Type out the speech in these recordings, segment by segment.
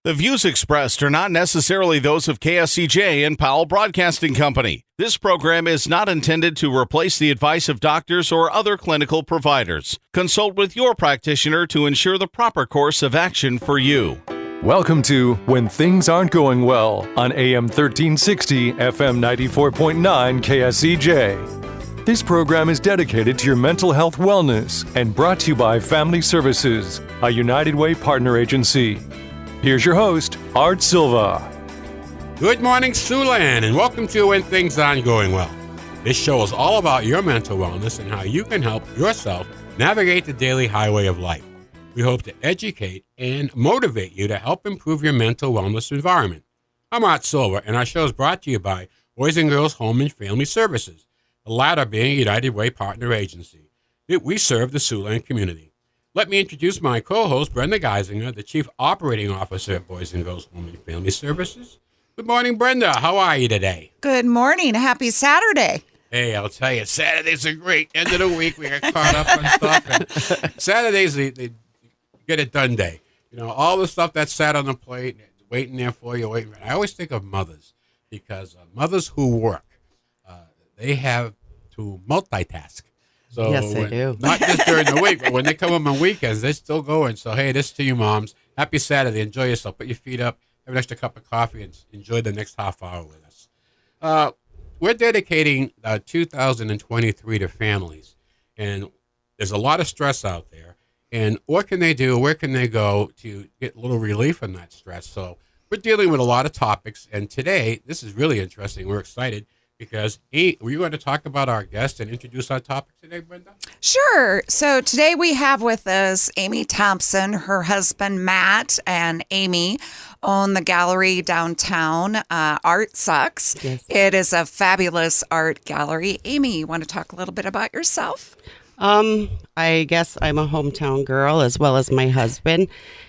The views expressed are not necessarily those of KSCJ and Powell Broadcasting Company. This program is not intended to replace the advice of doctors or other clinical providers. Consult with your practitioner to ensure the proper course of action for you. Welcome to When Things Aren't Going Well on AM 1360, FM 94.9 KSCJ. This program is dedicated to your mental health wellness and brought to you by Family Services, a United Way partner agency. Here's your host, Art Silva. Good morning, Siouxland, and welcome to When Things Aren't Going Well. This show is all about your mental wellness and how you can help yourself navigate the daily highway of life. We hope to educate and motivate you to help improve your mental wellness environment. I'm Art Silva, and our show is brought to you by Boys and Girls Home and Family Services, the latter being a United Way partner agency. We serve the Siouxland community. Let me introduce my co-host, Brenda Geisinger, the Chief Operating Officer at Boys and Girls Home and Family Services. Good morning, Brenda. How are you today? Good morning. Happy Saturday. Hey, I'll tell you, Saturdays are great. End of the week, we get caught up on stuff. And Saturdays, they get it done day. You know, all the stuff that's sat on the plate, waiting there for you. I always think of mothers, because mothers who work, they have to multitask. So yes, they do. Not just during the week, but when they come home on weekends, they're still going. So, hey, this to you moms. Happy Saturday. Enjoy yourself. Put your feet up, have an extra cup of coffee, and enjoy the next half hour with us. We're dedicating 2023 to families, and there's a lot of stress out there. And what can they do? Where can they go to get a little relief from that stress? So we're dealing with a lot of topics, and today, this is really interesting. We're excited, because were you going to talk about our guest and introduce our topic today, Brenda? Sure. So today we have with us Amy Thompson. Her husband, Matt, and Amy own the gallery downtown, Art Sucks. Yes. It is a fabulous art gallery. Amy, you want to talk a little bit about yourself? I guess I'm a hometown girl as well as my husband.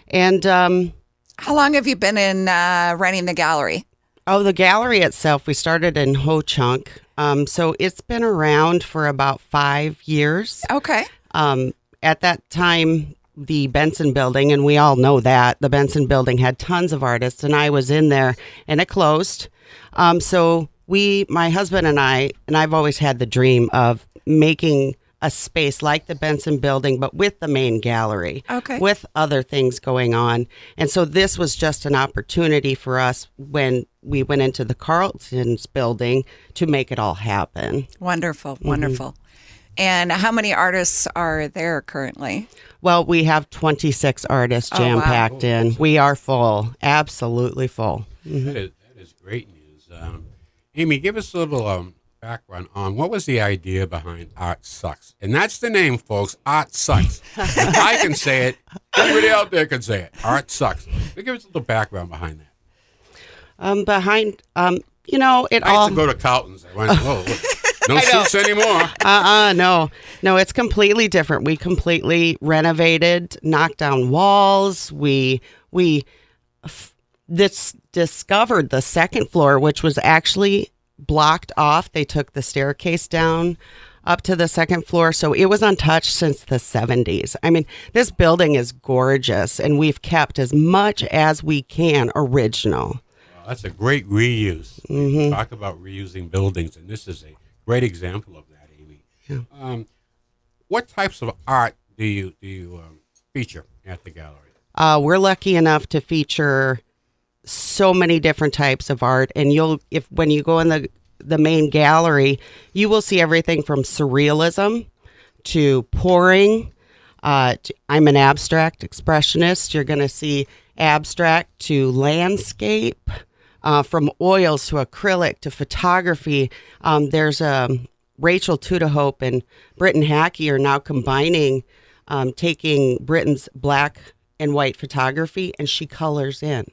And how long have you been in running the gallery? Oh, the gallery itself, we started in Ho-Chunk. So it's been around for about 5 years. Okay. At that time, the Benson Building, and we all know that, the Benson Building had tons of artists, and I was in there, and it closed. So my husband and I've always had the dream of making a space like the Benson Building, but with the main gallery, okay, with other things going on. And so this was just an opportunity for us when we went into the Carlton's building to make it all happen. Wonderful, wonderful. And how many artists are there currently? Well, we have 26 artists jam-packed in. We are full, absolutely full. That is great news. Amy, give us a little background on what was the idea behind Art Sucks. And that's the name, folks. Art Sucks. If I can say it, anybody out there can say it. Art Sucks. But give us a little background behind that. I used to go to Carlton's. I went, whoa, no suits anymore. No, it's completely different. We completely renovated, knocked down walls. We discovered the second floor, which was actually blocked off. They took the staircase down up to the second floor, so it was untouched since the 70s. I mean, this building is gorgeous, and we've kept as much as we can original. Well, that's a great reuse. We talk about reusing buildings, and this is a great example of that, Amy. Yeah. What types of art do you feature at the gallery? We're lucky enough to feature so many different types of art, and when you go in the main gallery, you will see everything from surrealism to pouring. I'm an abstract expressionist. You're going to see abstract to landscape, from oils to acrylic to photography. There's Rachel Tudahope and Britton Hackey are now combining, taking Britton's black and white photography, and she colors in.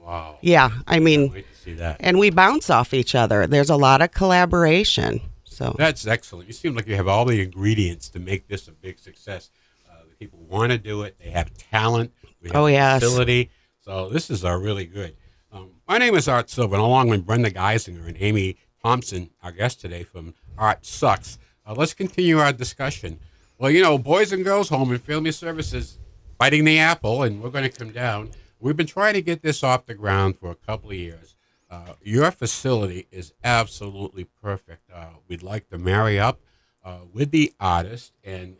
Wow. Yeah, I mean, wait to see that. And we bounce off each other. There's a lot of collaboration. So that's excellent. You seem like you have all the ingredients to make this a big success. The people want to do it. They have talent. We have facility. So this is really good. My name is Art Silva, and along with Brenda Geisinger and Amy Thompson, our guest today from Art Sucks, let's continue our discussion. Well, Boys and Girls Home and Family Services biting the apple, and we're going to come down. We've been trying to get this off the ground for a couple of years. Your facility is absolutely perfect. We'd like to marry up with the artist, and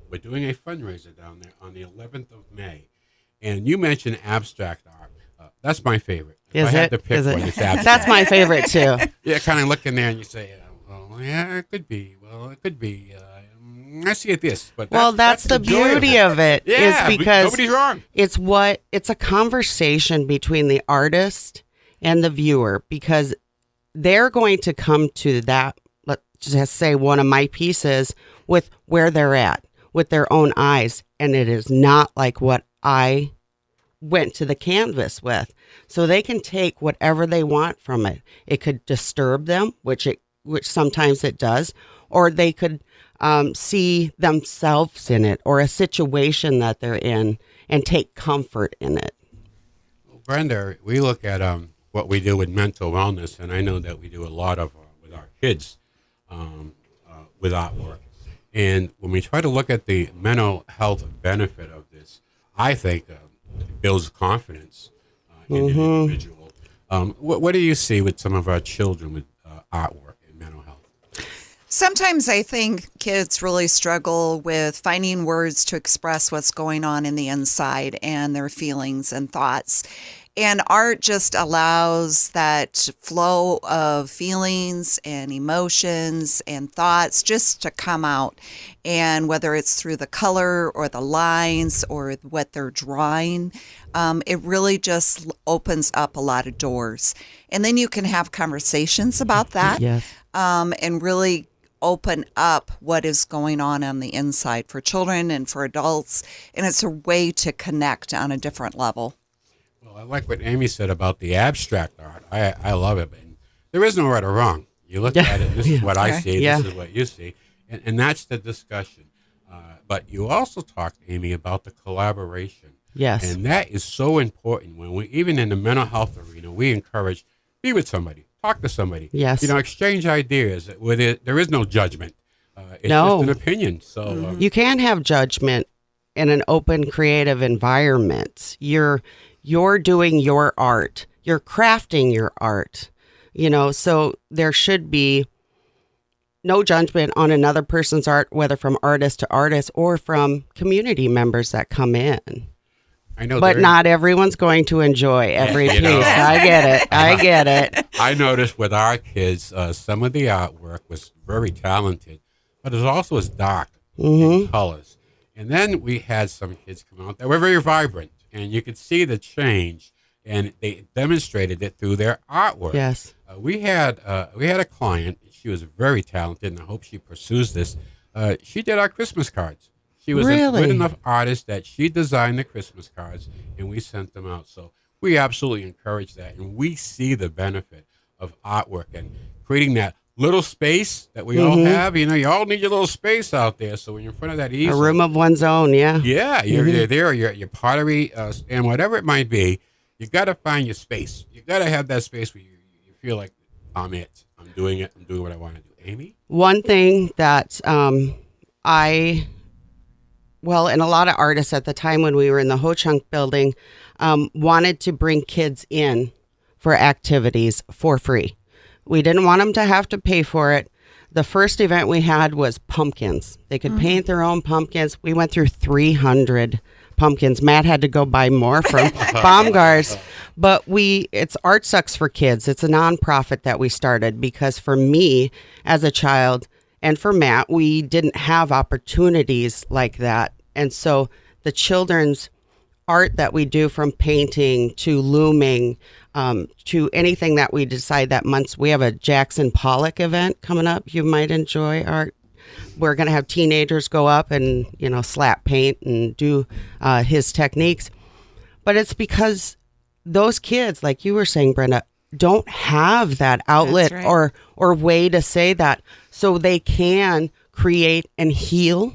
we're doing a fundraiser down there on the 11th of May. And you mentioned abstract art. That's my favorite. If I had to pick one, it's abstract. That's my favorite too. Yeah, kind of look in there and you say, well, yeah, it could be. Well, it could be. I see it this, but that's the beauty of it. Yeah, is because nobody's wrong. It's a conversation between the artist and the viewer, because they're going to come to that, let's just say one of my pieces, with where they're at, with their own eyes. And it is not like what I went to the canvas with. So they can take whatever they want from it. It could disturb them, which sometimes it does, or they could see themselves in it, or a situation that they're in, and take comfort in it. Well, Brenda, we look at what we do with mental wellness, and I know that we do a lot of with our kids with artwork. And when we try to look at the mental health benefit of this, I think it builds confidence in an individual. What do you see with some of our children with artwork and mental health? Sometimes I think kids really struggle with finding words to express what's going on in the inside and their feelings and thoughts. And art just allows that flow of feelings and emotions and thoughts just to come out. And whether it's through the color or the lines or what they're drawing, it really just opens up a lot of doors. And then you can have conversations about that. Yes. And really open up what is going on the inside for children and for adults. And it's a way to connect on a different level. Well, I like what Amy said about the abstract art. I love it. And there is no right or wrong. You look at it, this is what I see, this is what you see. And that's the discussion. But you also talked, Amy, about the collaboration. Yes. And that is so important. When we, even in the mental health arena, we encourage, be with somebody, talk to somebody. Yes. Exchange ideas. With it, there is no judgment. It's No. just an opinion. So You can have judgment in an open, creative environment. You're doing your art. You're crafting your art. So there should be no judgment on another person's art, whether from artist to artist or from community members that come in. I know, But not everyone's going to enjoy every piece. I get it. I noticed with our kids, some of the artwork was very talented, but it also was dark in colors. And then we had some kids come out that were very vibrant, and you could see the change, and they demonstrated it through their artwork. Yes. We had a client. She was very talented, and I hope she pursues this. She did our Christmas cards. She was a Really? good enough artist that she designed the Christmas cards, and we sent them out. So we absolutely encourage that, and we see the benefit of artwork and creating that little space that we all have. You all need your little space out there. So when you're in front of that A easel, room of one's own, yeah. yeah, you're there, your pottery, and whatever it might be, you got to find your space. You got to have that space where you feel like, I'm it. I'm doing it. I'm doing what I want to do. Amy? One thing that and a lot of artists at the time when we were in the Ho Chunk building wanted to bring kids in for activities for free. We didn't want them to have to pay for it. The first event we had was pumpkins. They could paint their own pumpkins. We went through 300 pumpkins. Matt had to go buy more from Baumgart's. But it's Art Sucks for Kids. It's a nonprofit that we started because for me as a child and for Matt, we didn't have opportunities like that. And so the children's art that we do, from painting to looming to anything that we decide that month. We have a Jackson Pollock event coming up. You might enjoy art. We're going to have teenagers go up and, slap paint and do his techniques. But it's because those kids, like you were saying, Brenda, don't have that outlet That's right. or way to say that. So they can create and heal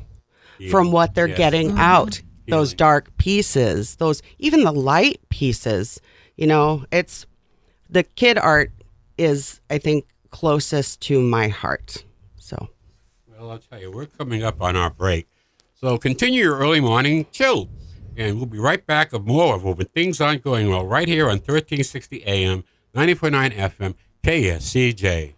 from what they're getting out. Those dark pieces, even the light pieces, it's the kid art is, I think, closest to my heart. So, Well, I'll tell you, we're coming up on our break. So continue your early morning chill. And we'll be right back with more of When Things Aren't Going Well right here on 1360 AM, 90.9 FM, KSCJ.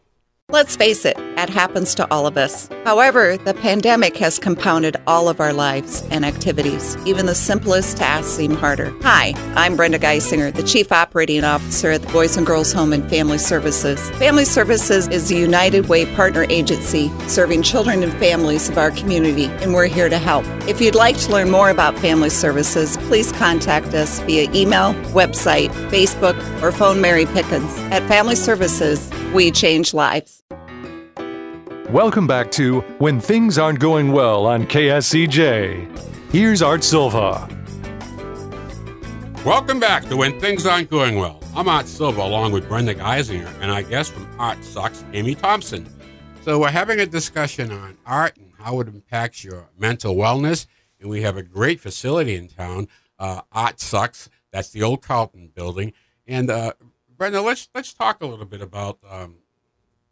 Let's face it, that happens to all of us. However, the pandemic has compounded all of our lives and activities. Even the simplest tasks seem harder. Hi, I'm Brenda Geisinger, the Chief Operating Officer at the Boys and Girls Home and Family Services. Family Services is a United Way partner agency serving children and families of our community, and we're here to help. If you'd like to learn more about Family Services, please contact us via email, website, Facebook, or phone Mary Pickens. At Family Services, we change lives. Welcome back to When Things Aren't Going Well on KSCJ. Here's Art Silva. Welcome back to When Things Aren't Going Well. I'm Art Silva along with Brenda Geisinger and our guest from Art Sucks, Amy Thompson. So we're having a discussion on art and how it impacts your mental wellness. And we have a great facility in town, Art Sucks. That's the old Carlton building. And Brenda, let's talk a little bit about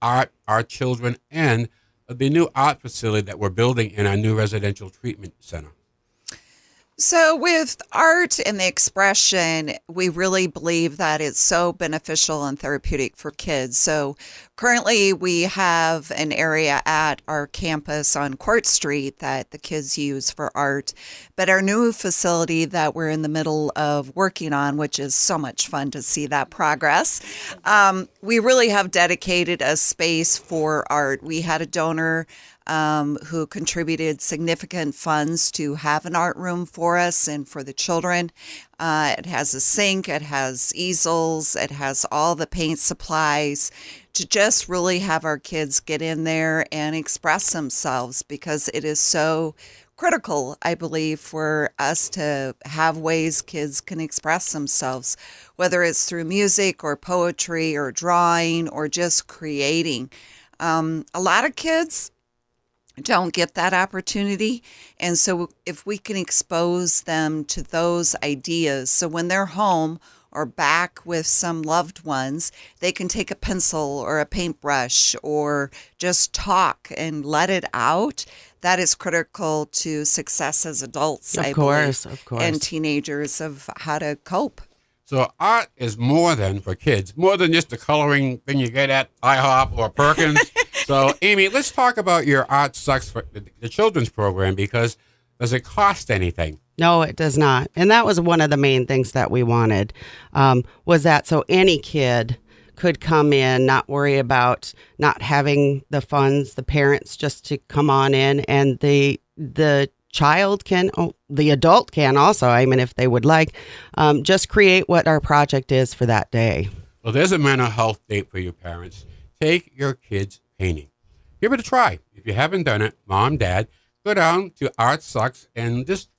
art, our children, and the new art facility that we're building in our new residential treatment center. So with art and the expression, we really believe that it's so beneficial and therapeutic for kids. So currently we have an area at our campus on Court Street that the kids use for art. But our new facility that we're in the middle of working on, which is so much fun to see that progress, we really have dedicated a space for art. We had a donor who contributed significant funds to have an art room for us and for the children. It has a sink, it has easels, it has all the paint supplies to just really have our kids get in there and express themselves, because it is so critical, I believe, for us to have ways kids can express themselves, whether it's through music or poetry or drawing or just creating. A lot of kids don't get that opportunity. And so if we can expose them to those ideas, so when they're home or back with some loved ones, they can take a pencil or a paintbrush or just talk and let it out. That is critical to success as adults, I believe, and teenagers, of how to cope. So art is more than, for kids, more than just the coloring thing you get at IHOP or Perkins. So, Amy, let's talk about your Art Sucks for the children's program, because does it cost anything? No, it does not. And that was one of the main things that we wanted, was that so any kid could come in, not worry about not having the funds, the parents just to come on in, and the child can, the adult can also, I mean, if they would like, just create what our project is for that day. Well, there's a mental health date for you parents. Take your kids painting. Give it a try. If you haven't done it, mom, dad, go down to Art Sucks and just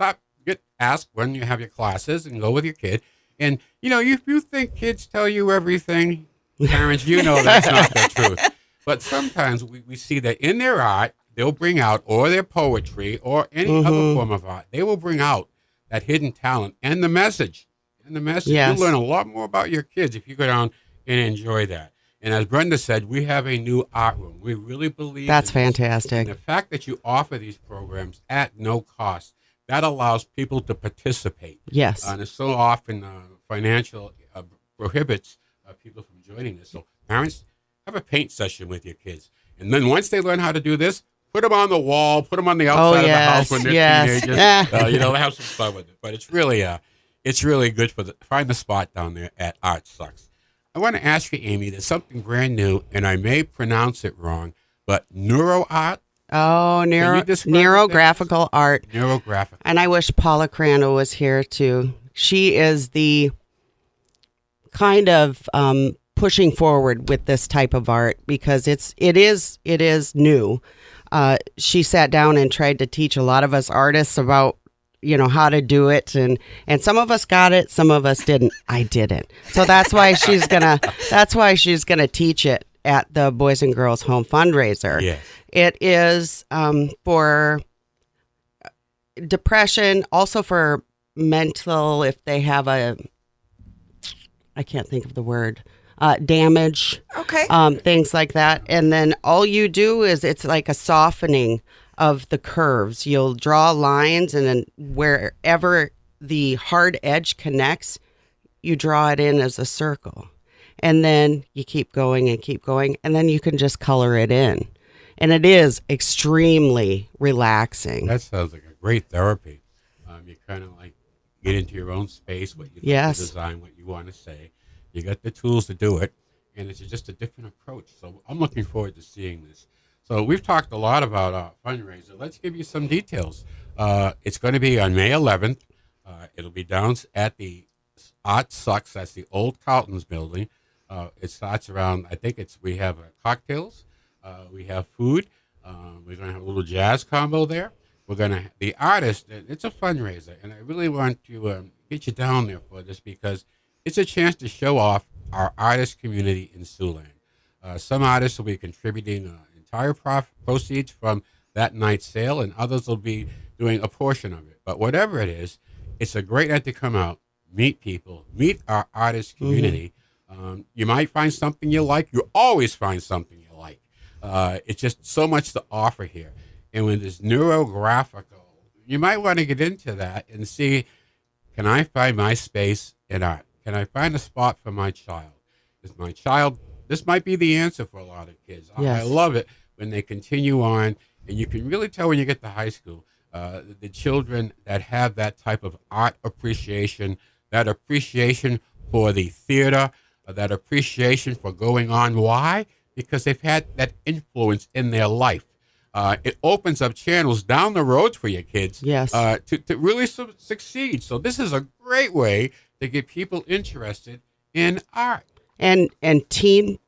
ask when you have your classes and go with your kid. And, you know, if you think kids tell you everything, parents, you know that's not the truth. But sometimes we see that in their art, they'll bring out, or their poetry, or any other form of art, they will bring out that hidden talent and the message. And the message, yes. You'll learn a lot more about your kids if you go down and enjoy that. And as Brenda said, we have a new art room. We really believe that's fantastic. And the fact that you offer these programs at no cost, that allows people to participate. Yes. And it's so often financial prohibits people from joining this. So parents, have a paint session with your kids. And then once they learn how to do this, put them on the wall, put them on the outside of the house when they're teenagers. You know, have some fun with it. But it's really good find the spot down there at Art Sucks. I want to ask you, Amy, there's something brand new, and I may pronounce it wrong, but neuro art? Oh, neurographical art. Neurographic. And I wish Paula Crandall was here too. She is the kind of pushing forward with this type of art, because it is new. She sat down and tried to teach a lot of us artists about, you know, how to do it, and some of us got it, some of us didn't. I didn't. So that's why she's gonna teach it at the Boys and Girls Home fundraiser. Yes. It is for depression, also for mental, if they have I can't think of the word, damage. Okay. Things like that. And then all you do is it's like a softening of the curves. You'll draw lines, and then wherever the hard edge connects, you draw it in as a circle. And then you keep going, and then you can just color it in. And it is extremely relaxing. That sounds like a great therapy. You kind of like get into your own space, what you Yes. like to design, what you want to say. You got the tools to do it, and it's just a different approach. So I'm looking forward to seeing this. So we've talked a lot about our fundraiser. Let's give you some details. It's going to be on May 11th. It'll be down at the Art Sucks. That's the old Carlton's building. It starts around, we have cocktails. We have food. We're going to have a little jazz combo there. The artist, it's a fundraiser, and I really want to get you down there for this because it's a chance to show off our artist community in Siouxland. Some artists will be contributing entire proceeds from that night's sale, and others will be doing a portion of it. But whatever it is, it's a great night to come out, meet people, meet our artist community. You might find something you like. You always find something you like. It's just so much to offer here. And when this neurographical, you might want to get into that and see, can I find my space in art? Can I find a spot for my child? Is my child, this might be the answer for a lot of kids. Yes. I love it when they continue on, and you can really tell when you get to high school, the children that have that type of art appreciation, that appreciation for the theater, that appreciation for going on. Why? Because they've had that influence in their life. It opens up channels down the road for your kids Yes. To really succeed. So this is a great way to get people interested in art. And teen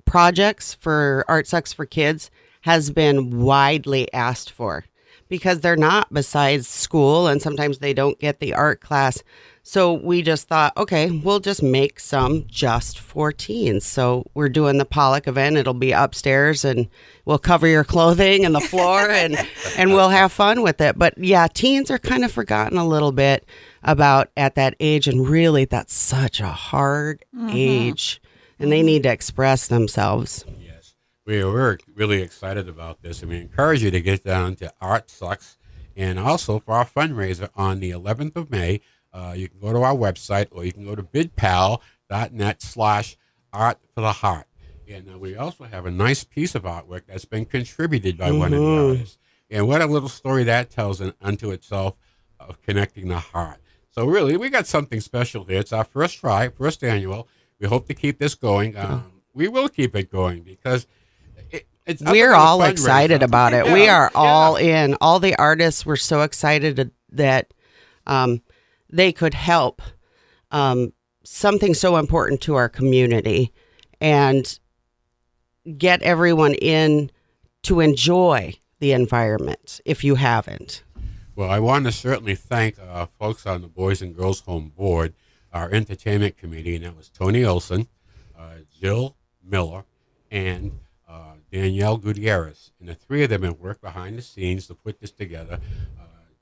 projects for Art Sucks for Kids has been widely asked for because they're not besides school, and sometimes they don't get the art class. So we just thought, okay, we'll just make some just for teens. So we're doing the Pollock event. It'll be upstairs, and we'll cover your clothing and the floor, and we'll have fun with it. But yeah, teens are kind of forgotten a little bit about at that age, and really that's such a hard age, and they need to express themselves. Yes, we're really excited about this, and we encourage you to get down to Art Sucks, and also for our fundraiser on the 11th of May. You can go to our website, or you can go to bidpal.net/art for the heart. And we also have a nice piece of artwork that's been contributed by one of the artists. And what a little story that tells unto itself of connecting the heart. So really, we got something special here. It's our first annual. We hope to keep this going. We will keep it going because it's we're all excited fundraiser. about it. Yeah, We are all yeah. in. All the artists were so excited that they could help something so important to our community and get everyone in to enjoy the environment if you haven't. Well, I want to certainly thank folks on the Boys and Girls Home Board, our entertainment committee, and that was Tony Olson, Jill Miller, and Danielle Gutierrez. And the three of them have worked behind the scenes to put this together.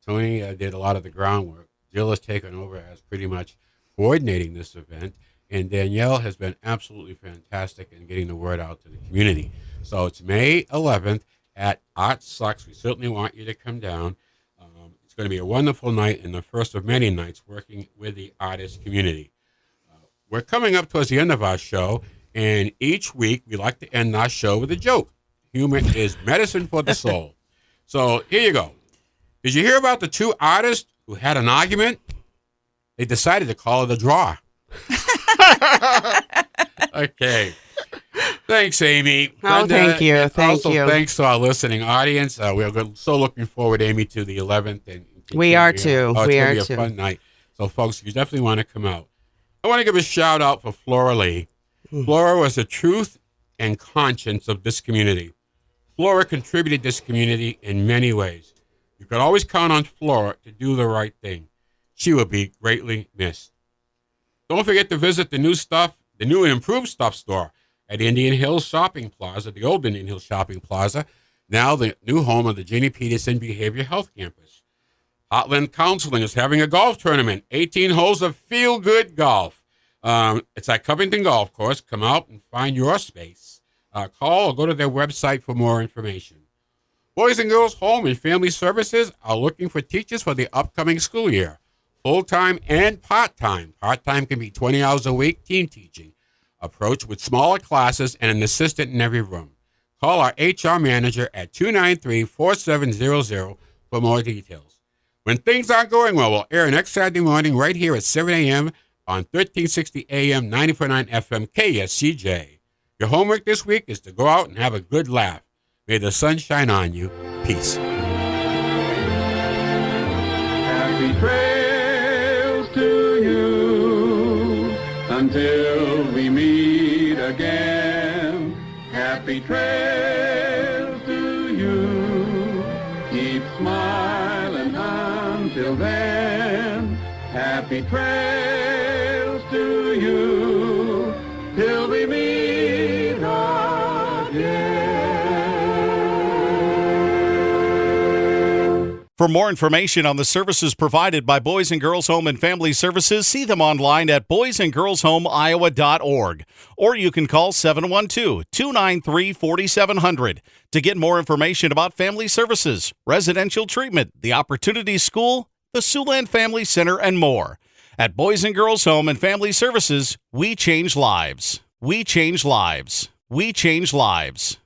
Tony did a lot of the groundwork. Jill has taken over as pretty much coordinating this event, and Danielle has been absolutely fantastic in getting the word out to the community. So it's May 11th at Art Sucks. We certainly want you to come down. It's going to be a wonderful night and the first of many nights working with the artist community. We're coming up towards the end of our show, and each week we like to end our show with a joke. Humor is medicine for the soul. So here you go. Did you hear about the two artists who had an argument? They decided to call it a draw. Okay. Thanks, Amy. Oh, thank you. And Thank also, you. thanks to our listening audience. We're so looking forward, Amy, to the 11th. And We are too. It's We going are to be too. a fun night. So, folks, you definitely want to come out. I want to give a shout out for Flora Lee. Flora was the truth and conscience of this community. Flora contributed to this community in many ways. You could always count on Flora to do the right thing. She will be greatly missed. Don't forget to visit the new and improved stuff store at Indian Hills Shopping Plaza, the old Indian Hills Shopping Plaza, now the new home of the Jenny Peterson Behavior Health Campus. Heartland Counseling is having a golf tournament, 18 holes of feel-good golf. It's at Covington Golf Course. Come out and find your space. Call or go to their website for more information. Boys and Girls Home and Family Services are looking for teachers for the upcoming school year. full-time and part-time. Part-time can be 20 hours a week, team teaching. Approach with smaller classes and an assistant in every room. Call our HR manager at 293-4700 for more details. When Things Aren't Going Well, we'll air next Saturday morning right here at 7 a.m. on 1360 AM, 90.9 FM, KSCJ. Your homework this week is to go out and have a good laugh. May the sun shine on you. Peace. Happy trails to you until we meet again. Happy trails to you. Keep smiling until then. Happy trails to you till we meet again. For more information on the services provided by Boys and Girls Home and Family Services, see them online at boysandgirlshomeiowa.org. Or you can call 712-293-4700 to get more information about family services, residential treatment, the Opportunity School, the Siouxland Family Center, and more. At Boys and Girls Home and Family Services, we change lives. We change lives. We change lives.